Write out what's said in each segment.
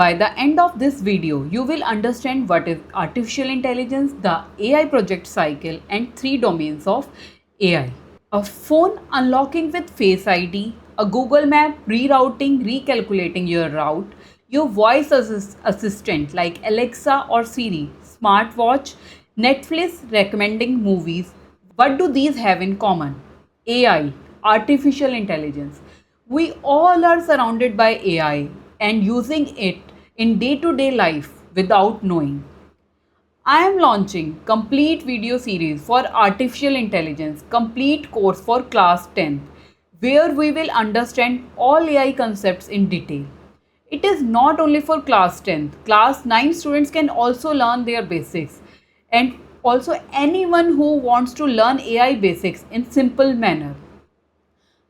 By the end of this video, you will understand what is artificial intelligence, the AI project cycle, and three domains of AI. A phone unlocking with Face ID, a Google Map rerouting, recalculating your route, your voice assistant like Alexa or Siri, smartwatch, Netflix recommending movies. What do these have in common? AI, artificial intelligence. We all are surrounded by AI and using it in day to day life without knowing. I am launching complete video series for artificial intelligence, complete course for class 10th, where we will understand all AI concepts in detail. It is not only for class 10th, class 9 students can also learn their basics, and also anyone who wants to learn AI basics in simple manner.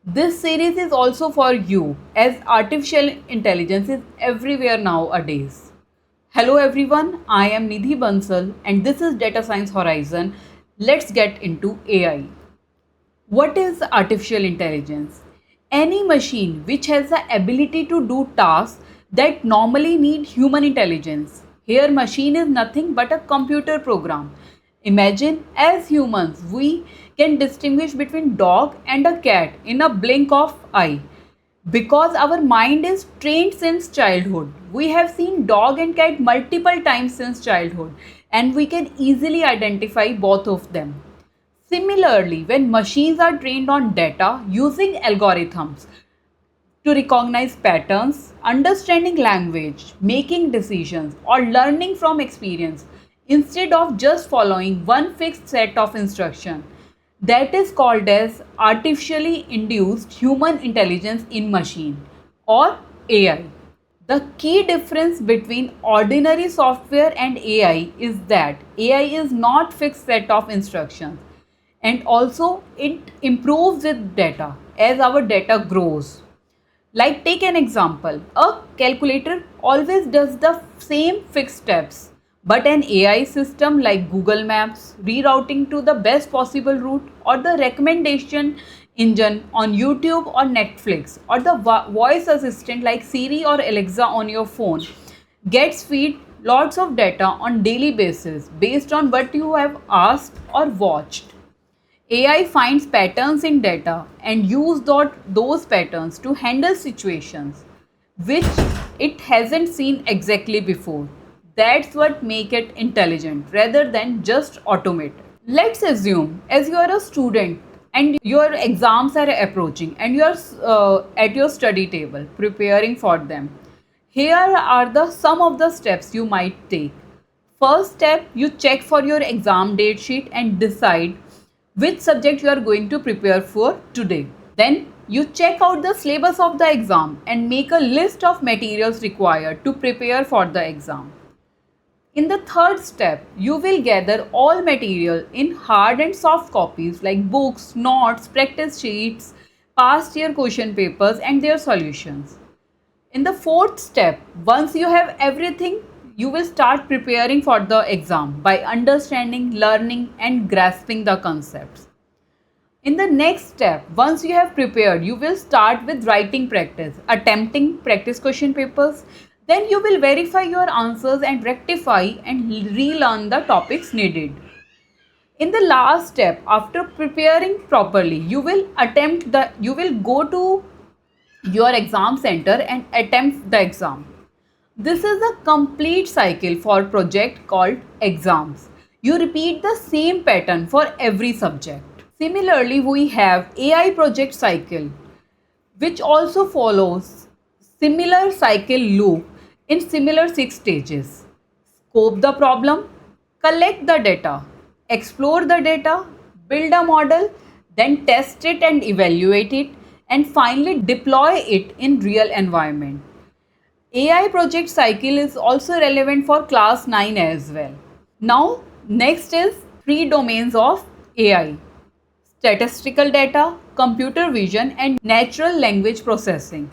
This series is also for you as artificial intelligence is everywhere nowadays. Hello everyone, I am Nidhi Bansal and this is Data Science Horizon. Let's get into AI. What is artificial intelligence? Any machine which has the ability to do tasks that normally need human intelligence. Here machine is nothing but a computer program. Imagine as humans we can distinguish between dog and a cat in a blink of eye. Because our mind is trained since childhood. We have seen dog and cat multiple times since childhood and we can easily identify both of them. Similarly, when machines are trained on data using algorithms to recognize patterns, understanding language, making decisions, or learning from experience instead of just following one fixed set of instructions, that is called as artificially induced human intelligence in machine or AI. The key difference between ordinary software and AI is that AI is not fixed set of instructions and also it improves with data as our data grows. Like take an example, a calculator always does the same fixed steps, but an AI system like Google Maps, rerouting to the best possible route, or the recommendation engine on YouTube or Netflix, or the voice assistant like Siri or Alexa on your phone, gets feed lots of data on daily basis based on what you have asked or watched. AI finds patterns in data and use those patterns to handle situations which it hasn't seen exactly before. That's what make it intelligent rather than just automated. Let's assume as you are a student and your exams are approaching and you are at your study table preparing for them. Here are the some of the steps you might take. First step, you check for your exam date sheet and decide which subject you are going to prepare for today. Then you check out the syllabus of the exam and make a list of materials required to prepare for the exam. In the third step, you will gather all material in hard and soft copies like books, notes, practice sheets, past year question papers and their solutions. In the fourth step, once you have everything, you will start preparing for the exam by understanding, learning and grasping the concepts. In the next step, once you have prepared, you will start with writing practice, attempting practice question papers. Then you will verify your answers and rectify and relearn the topics needed. In the last step, after preparing properly, you will go to your exam center and attempt the exam. This is a complete cycle for project called exams. You repeat the same pattern for every subject. Similarly, we have AI project cycle, which also follows similar cycle loop in similar 6 stages. Scope the problem, collect the data, explore the data, build a model, then test it and evaluate it, and finally deploy it in real environment. AI project cycle is also relevant for class 9 as well. Now, next is three domains of AI: statistical data, computer vision, and natural language processing.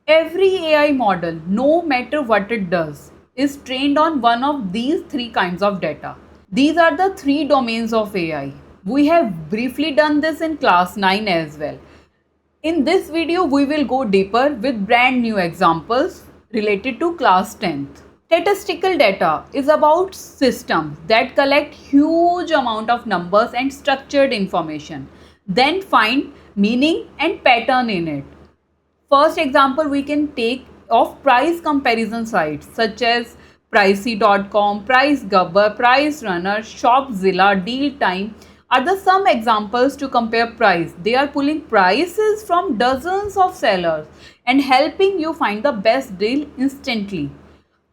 Every AI model, no matter what it does, is trained on one of these three kinds of data. These are the three domains of AI. We have briefly done this in class 9 as well. In this video, we will go deeper with brand new examples related to class 10th. Statistical data is about systems that collect huge amount of numbers and structured information, then find meaning and pattern in it. First example we can take of price comparison sites such as Pricey.com, PriceGubber, PriceRunner, Shopzilla, Deal Time are the some examples to compare price. They are pulling prices from dozens of sellers and helping you find the best deal instantly.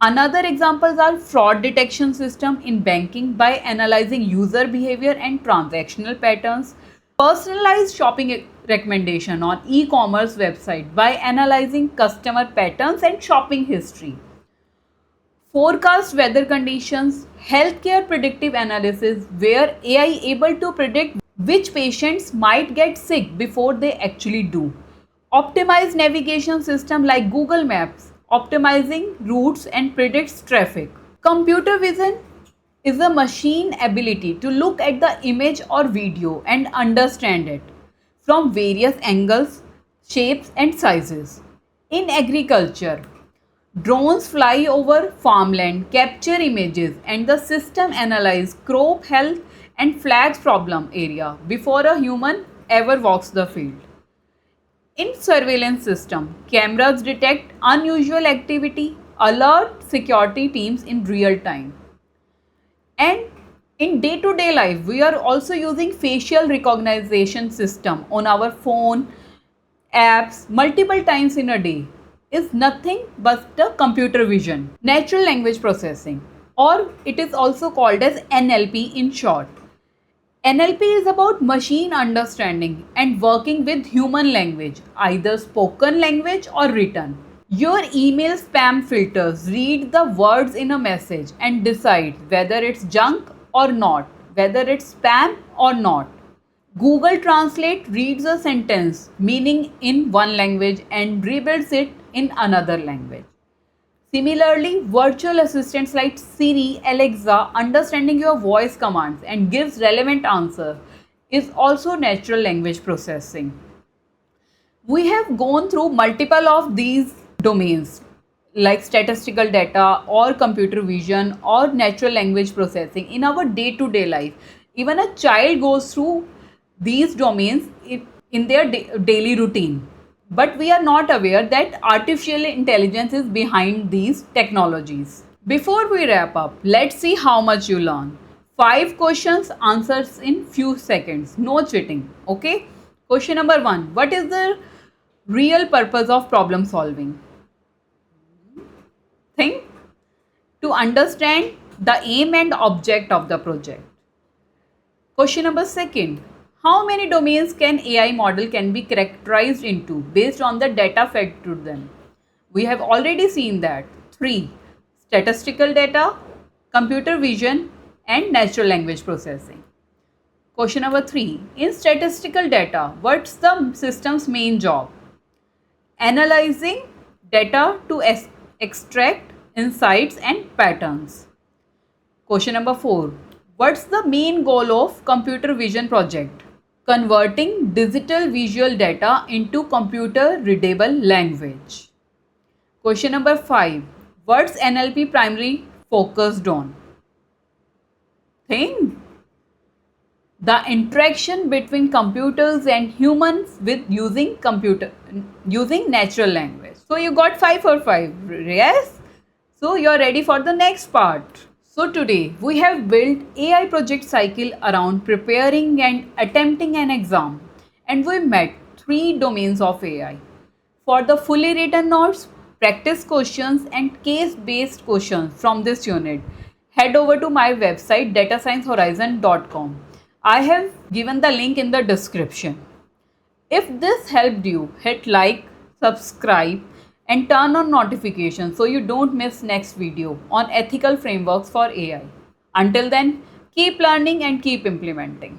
Another examples are fraud detection system in banking by analyzing user behavior and transactional patterns. Personalized shopping recommendation on e-commerce website by analyzing customer patterns and shopping history. Forecast weather conditions, healthcare predictive analysis where AI able to predict which patients might get sick before they actually do. Optimized navigation system like Google Maps, optimizing routes and predicts traffic. Computer vision is a machine ability to look at the image or video and understand it from various angles, shapes and sizes. In agriculture, drones fly over farmland, capture images and the system analyze crop health and flags problem area before a human ever walks the field. In surveillance system, cameras detect unusual activity, alert security teams in real time. And in day-to-day life, we are also using facial recognition system on our phone, apps multiple times in a day. Is nothing but the computer vision, natural language processing, or it is also called as NLP in short. NLP is about machine understanding and working with human language, either spoken language or written. Your email spam filters read the words in a message and decide whether it's junk or not, whether it's spam or not. Google Translate reads a sentence meaning in one language and rebuilds it in another language. Similarly, virtual assistants like Siri, Alexa, understanding your voice commands and gives relevant answer is also natural language processing. We have gone through multiple of these domains like statistical data or computer vision or natural language processing in our day-to-day life. Even a child goes through these domains in their daily routine. But we are not aware that artificial intelligence is behind these technologies. Before we wrap up, let's see how much you learn. 5 questions, answers in few seconds. No cheating. Okay? Question number 1. What is the real purpose of problem solving? Think. To understand the aim and object of the project. Question number 2. How many domains can AI model can be characterized into based on the data fed to them? We have already seen that. 3. Statistical data, computer vision and natural language processing. Question number 3. In statistical data, what's the system's main job? Analyzing data to extract insights and patterns. Question number 4. What's the main goal of computer vision project? Converting digital visual data into computer readable language. Question number 5. What's NLP primarily focused on? Think. The interaction between computers and humans with using natural language. So you got 5 for 5. Yes? So you're ready for the next part. So today we have built AI project cycle around preparing and attempting an exam, and we met 3 domains of AI. For the fully written notes, practice questions and case-based questions from this unit, head over to my website datasciencehorizon.com. I have given the link in the description. If this helped you, hit like, subscribe and turn on notifications so you don't miss next video on ethical frameworks for AI. Until then, keep learning and keep implementing.